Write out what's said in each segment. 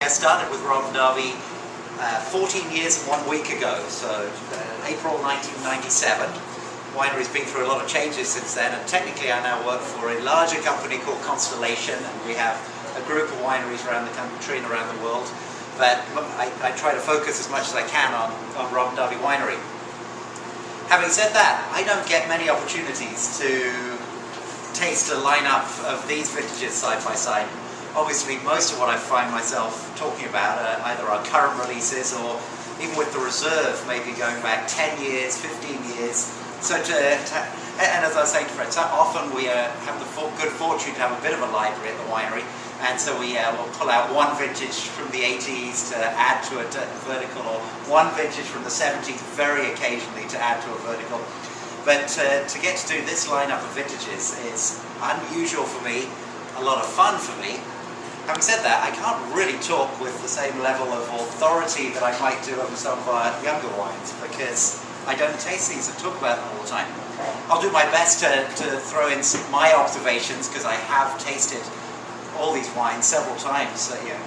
I started with Mondavi 14 years and 1 week ago, so April 1997. Winery's been through a lot of changes since then, and technically I now work for a larger company called Constellation, and we have a group of wineries around the country and around the world. But I try to focus as much as I can on Mondavi Winery. Having said that, I don't get many opportunities to taste a lineup of these vintages side by side. Obviously, most of what I find myself talking about are either our current releases or even with the reserve, maybe going back 10 years, 15 years. So and as I was saying to friends, often we have the good fortune to have a bit of a library at the winery, and so we will pull out one vintage from the 80s to add to a vertical, or one vintage from the 70s very occasionally to add to a vertical. But to get to do this lineup of vintages is unusual for me, a lot of fun for me. Having said that, I can't really talk with the same level of authority that I might do over some of our younger wines, because I don't taste these and talk about them all the time. I'll do my best to throw in my observations, because I have tasted all these wines several times in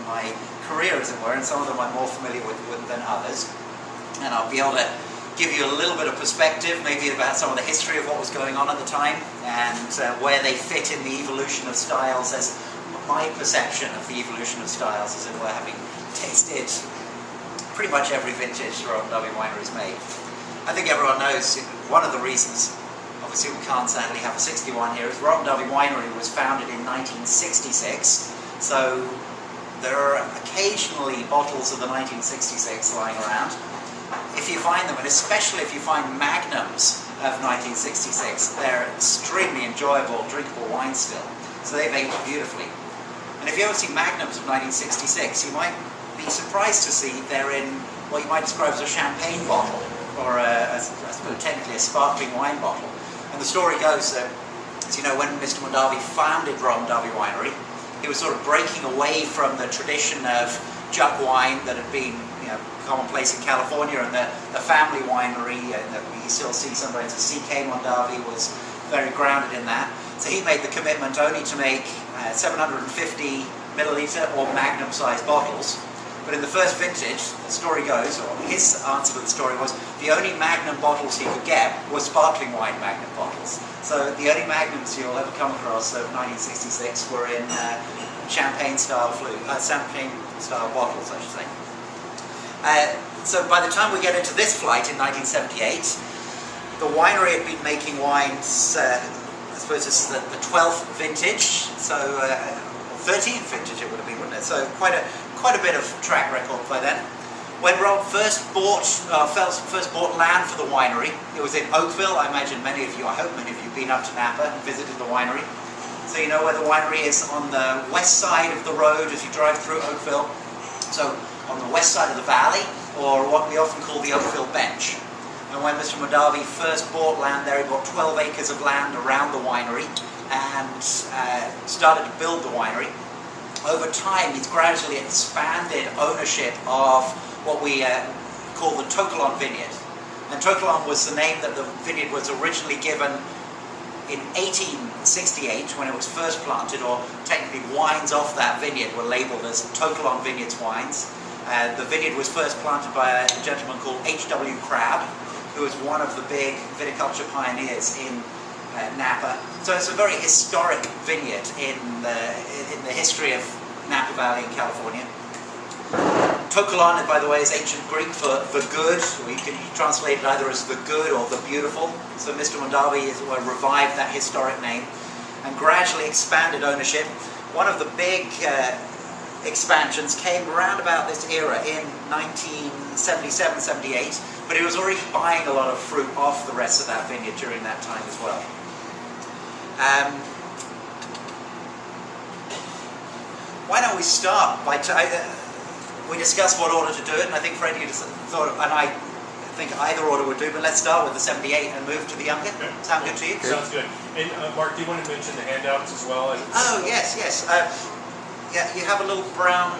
my career, as it were, and some of them I'm more familiar with than others. And I'll be able to give you a little bit of perspective, maybe about some of the history of what was going on at the time, and where they fit in the evolution of styles, as my perception of the evolution of styles, as it were, having tasted pretty much every vintage Mondavi Winery's made. I think everyone knows one of the reasons, obviously we can't sadly have a 61 here, is Mondavi Winery was founded in 1966, so there are occasionally bottles of the 1966 lying around. If you find them, and especially if you find magnums of 1966, they're extremely enjoyable, drinkable wines still, so they've aged beautifully. And if you ever see magnums of 1966, you might be surprised to see they're in what you might describe as a champagne bottle, or technically a sparkling wine bottle. And the story goes that, as you know, when Mr. Mondavi founded Mondavi Winery, he was sort of breaking away from the tradition of jug wine that had been, commonplace in California, and the family winery that we still see sometimes as CK Mondavi was very grounded in that. So he made the commitment only to make 750 milliliter or magnum-sized bottles. But in the first vintage, the story goes, or his answer to the story was, the only magnum bottles he could get were sparkling wine magnum bottles. So the only magnums you'll ever come across of 1966 were in champagne-style bottles, I should say. So by the time we get into this flight in 1978, the winery had been making wines, I suppose this is the 12th vintage, so 13th vintage it would have been, wouldn't it? So quite a bit of track record by then. When Rob first bought land for the winery, it was in Oakville. I imagine many of you, I hope many of you have been up to Napa and visited the winery. So you know where the winery is, on the west side of the road as you drive through Oakville. So on the west side of the valley, or what we often call the Oakville Bench. And when Mr. Mondavi first bought land there, he bought 12 acres of land around the winery and started to build the winery. Over time, he's gradually expanded ownership of what we call the Tokelon vineyard. And Tokelon was the name that the vineyard was originally given in 1868 when it was first planted, or technically wines off that vineyard were labelled as Tokelon Vineyards wines. The vineyard was first planted by a gentleman called H.W. Crabb, who was one of the big viticulture pioneers in Napa. So it's a very historic vineyard in the history of Napa Valley in California. Tokelon, by the way, is ancient Greek for the good, or you can translate it either as the good or the beautiful. So Mr. Mondavi revived that historic name and gradually expanded ownership. One of the big expansions came around about this era in 1977-78, but he was already buying a lot of fruit off the rest of that vineyard during that time as well. Why don't we start by we discussed what order to do it, and I think Freddie just thought, and I think either order would do, but let's start with the 78 and move to the younger. Okay. Sound good to you? Sounds good. And Mark, do you want to mention the handouts as well? Oh, yes. Yeah, you have a little brown...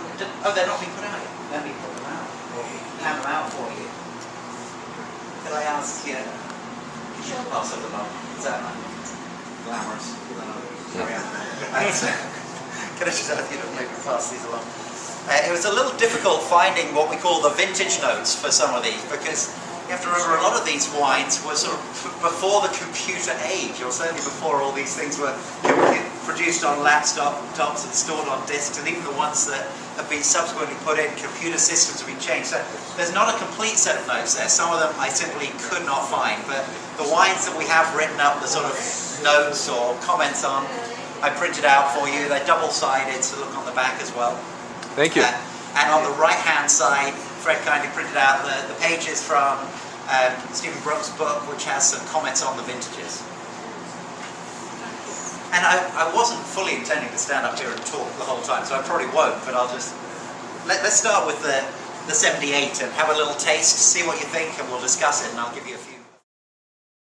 Oh, they're not being put out yet. Let me put them out. Hand them out for you. Could I ask you... You should pass over along. Is that glamorous? Carry on. Can I just ask you to maybe pass these along? It was a little difficult finding what we call the vintage notes for some of these, because you have to remember a lot of these wines were sort of before the computer age, or certainly before all these things were produced on laptops and stored on discs, and even the ones that have been subsequently put in, computer systems have been changed. So there's not a complete set of notes there. Some of them I simply could not find, but the wines that we have written up the sort of notes or comments on, I printed out for you. They're double-sided, so look on the back as well. Thank you. And on the right-hand side, Fred kindly printed out the pages from Stephen Brooks' book, which has some comments on the vintages. And I wasn't fully intending to stand up here and talk the whole time, so I probably won't, but I'll just... Let's start with the 78 and have a little taste, see what you think, and we'll discuss it, and I'll give you a few...